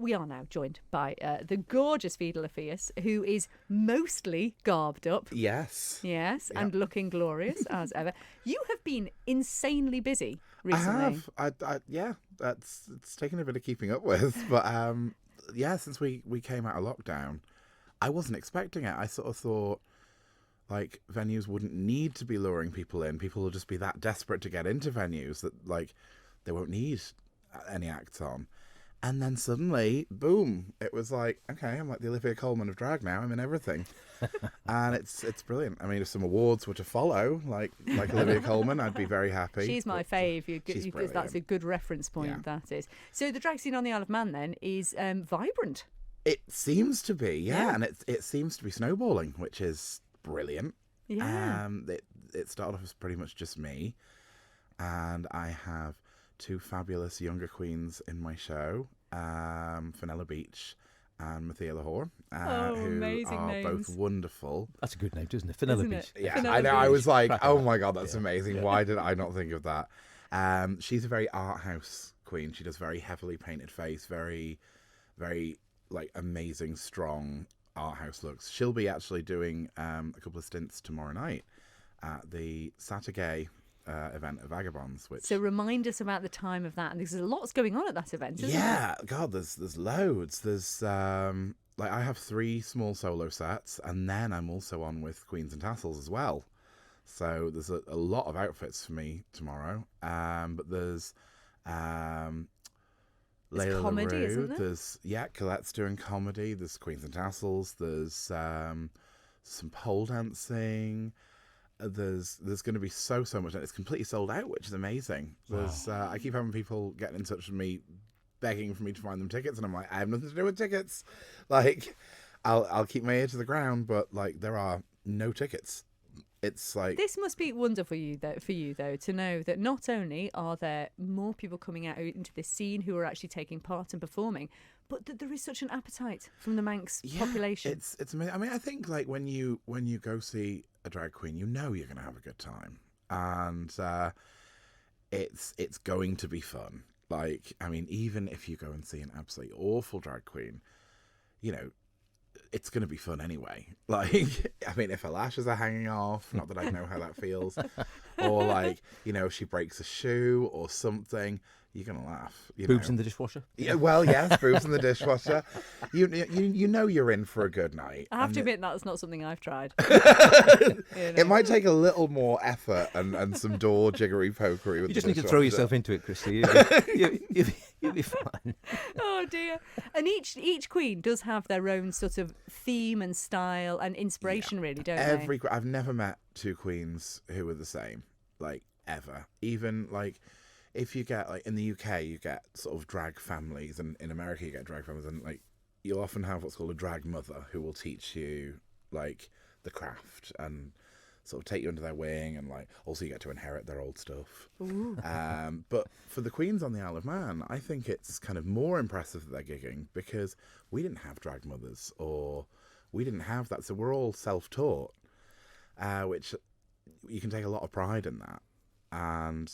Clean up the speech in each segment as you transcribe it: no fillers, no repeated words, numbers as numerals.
we are now joined by the gorgeous Vida, who is mostly garbed up. Yes. Yes, Yep. and looking glorious as ever. You have been insanely busy recently. I have. Yeah, it's taken a bit of keeping up with. But yeah, since we came out of lockdown, I wasn't expecting it. I sort of thought, like, venues wouldn't need to be luring people in. People will just be that desperate to get into venues that, like, they won't need any acts on. And then suddenly, boom, it was like, okay, I'm like the Olivia Colman of drag now. I'm in everything. And it's brilliant. I mean, if some awards were to follow, like Olivia Colman, I'd be very happy. She's my fave. She's brilliant. That's a good reference point, Yeah. that is. So the drag scene on the Isle of Man, then, is vibrant. It seems to be, Yeah. and it seems to be snowballing, which is brilliant. Yeah. It started off as pretty much just me, and I have two fabulous younger queens in my show, Fenella Beach and Mathia Lahore, who amazing are names. both wonderful. That's a good name, isn't it? Fenella Isn't Beach. it? Yeah, Fenella I know. I Beach. was like, Cracking oh up. my God, that's Yeah. amazing. Yeah. Why did I not think of that? She's a very art house queen. She does very heavily painted face, very, very like amazing, strong art house looks. She'll be actually doing a couple of stints tomorrow night at the Saturday event of Vagabonds. Which So remind us about the time of that. And there's lots going on at that event, isn't yeah, God, there's loads. There's like I have 3 small solo sets, and then I'm also on with Queens and Tassels as well. So there's a lot of outfits for me tomorrow. But there's Layla comedy, LaRue. isn't there? There's Colette's doing comedy. There's Queens and Tassels. There's some pole dancing. There's going to be so much, and it's completely sold out, which is amazing. There's I keep having people getting in touch with me, begging for me to find them tickets, and I'm like, I have nothing to do with tickets. Like, I'll keep my ear to the ground, but like there are no tickets. It's like This must be wonderful for you though, to know that not only are there more people coming out into this scene who are actually taking part and performing, but that there is such an appetite from the Manx population. It's amazing. I mean, I think like when you go see a drag queen, you know you're going to have a good time, and it's going to be fun. Like, I mean, even if you go and see an absolutely awful drag queen, you know, it's going to be fun anyway. Like, I mean, if her lashes are hanging off, not that I know how that feels, or like, you know, if she breaks a shoe or something, you're going to laugh. Boobs in the dishwasher. Yeah, well, yes, boobs in the dishwasher. You know you're in for a good night. I have to admit that's not something I've tried. It might take a little more effort and some door jiggery pokery. With You just the need to throw dishwasher. yourself into it, Christy. You'll be fine. Oh dear. And each queen does have their own sort of theme and style and inspiration, really, don't they? I've never met 2 queens who were the same, like, ever. Even like if you get like in the UK, you get sort of drag families, and in America you get drag families, and like you'll often have what's called a drag mother who will teach you like the craft and sort of take you under their wing, and like also you get to inherit their old stuff. But for the queens on the Isle of Man, I think it's kind of more impressive that they're gigging, because we didn't have drag mothers, or we didn't have that, so we're all self-taught, which you can take a lot of pride in that. And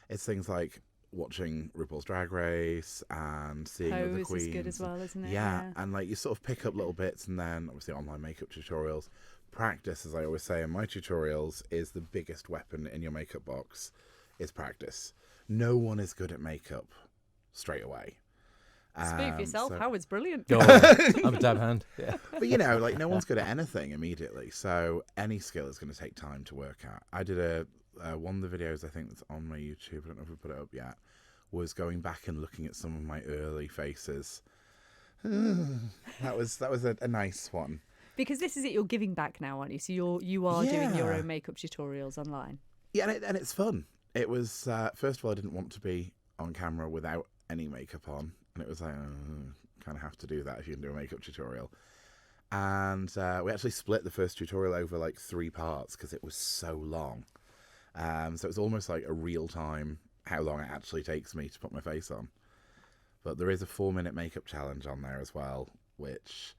it's things like watching RuPaul's Drag Race and seeing other Pose queens. is good as well, isn't it? Yeah, and like you sort of pick up little bits, and then obviously online makeup tutorials. Practice, as I always say in my tutorials, is the biggest weapon in your makeup box, is practice. No one is good at makeup straight away. Speak for yourself. so- Howard's brilliant. Oh, I'm a dab hand. Yeah. But you know, like no one's good at anything immediately, so any skill is going to take time to work at. I did one of the videos, I think that's on my YouTube, I don't know if we put it up yet, was going back and looking at some of my early faces. That was a nice one. Because this is it, you're giving back now, aren't you? So you are doing your Yeah. own makeup tutorials online. Yeah, and it's fun. It was first of all, I didn't want to be on camera without any makeup on, and it was like, kind of have to do that if you can do a makeup tutorial. And we actually split the first tutorial over like 3 parts because it was so long. So it's almost like a real time how long it actually takes me to put my face on. But there is a 4-minute makeup challenge on there as well, which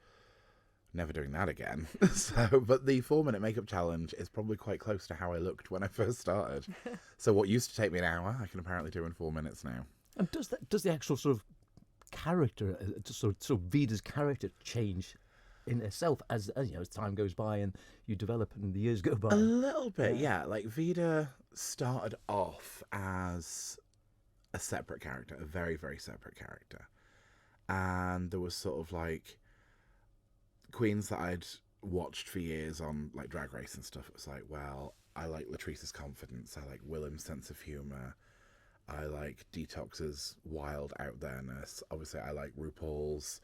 never doing that again. But the 4-minute makeup challenge is probably quite close to how I looked when I first started. So what used to take me an hour, I can apparently do in 4 minutes now. And does the actual sort of character, sort of Vida's character change in itself as as time goes by and you develop and the years go by? A little bit, yeah. Like Vida started off as a separate character, a very, very separate character. And there was sort of like queens that I'd watched for years on like Drag Race and stuff. It was like, well, I like Latrice's confidence, I like Willem's sense of humour, I like Detox's wild out there-ness. Obviously I like RuPaul's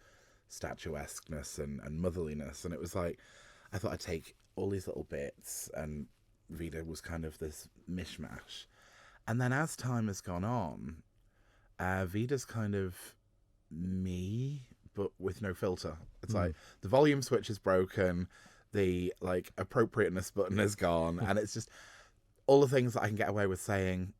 statuesqueness and motherliness. And it was like, I thought I'd take all these little bits, and Vida was kind of this mishmash. And then as time has gone on, Vida's kind of me, but with no filter. It's like the volume switch is broken, the like appropriateness button is gone, and it's just all the things that I can get away with saying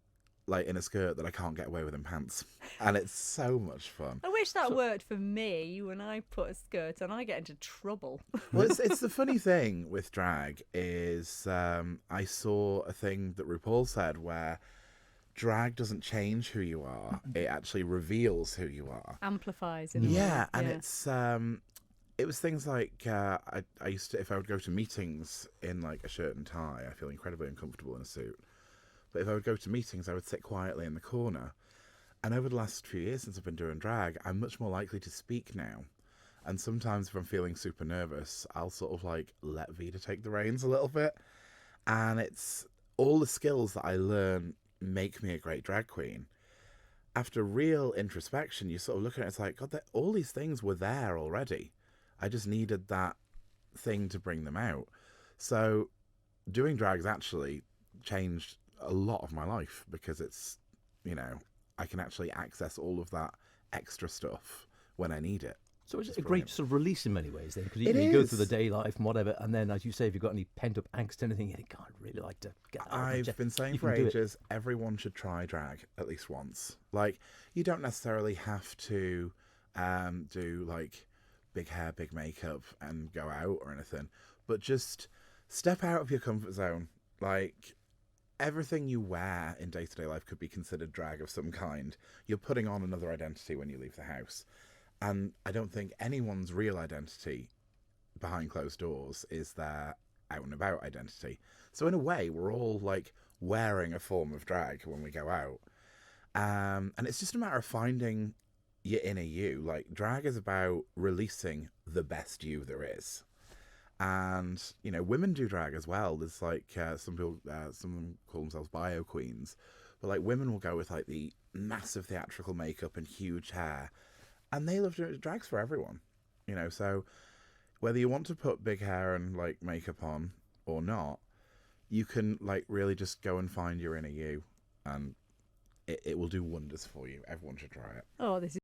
like in a skirt that I can't get away with in pants. And it's so much fun. I wish that worked for me. When I put a skirt on, I get into trouble. Well, it's the funny thing with drag is I saw a thing that RuPaul said where drag doesn't change who you are, it actually reveals who you are. Amplifies in a way. Yeah, and it's it was things like I used to, if I would go to meetings in like a shirt and tie, I feel incredibly uncomfortable in a suit. But if I would go to meetings, I would sit quietly in the corner. And over the last few years since I've been doing drag, I'm much more likely to speak now. And sometimes if I'm feeling super nervous, I'll sort of like let Vida take the reins a little bit. And it's all the skills that I learn make me a great drag queen. After real introspection, you sort of look at it, it's like, God, all these things were there already. I just needed that thing to bring them out. So doing drag's actually changed a lot of my life, because it's, I can actually access all of that extra stuff when I need it. So it's a great sort of release in many ways then, because you, It go is. through the day life and whatever, and then as you say, if you've got any pent up angst, anything, you think, God, I'd really like to get that out. I've been saying You for can do it. ages, everyone should try drag at least once. Like, you don't necessarily have to do like big hair, big makeup and go out or anything, but just step out of your comfort zone. Like, everything you wear in day-to-day life could be considered drag of some kind. You're putting on another identity when you leave the house. And I don't think anyone's real identity behind closed doors is their out and about identity. So in a way, we're all like wearing a form of drag when we go out. And it's just a matter of finding your inner you. Like, drag is about releasing the best you there is. And, women do drag as well. There's like some people, some of them call themselves bio queens, but like women will go with like the massive theatrical makeup and huge hair, and they love doing it. Drag's for everyone, so whether you want to put big hair and like makeup on or not, you can like really just go and find your inner you, and it will do wonders for you. Everyone should try it. Oh, this is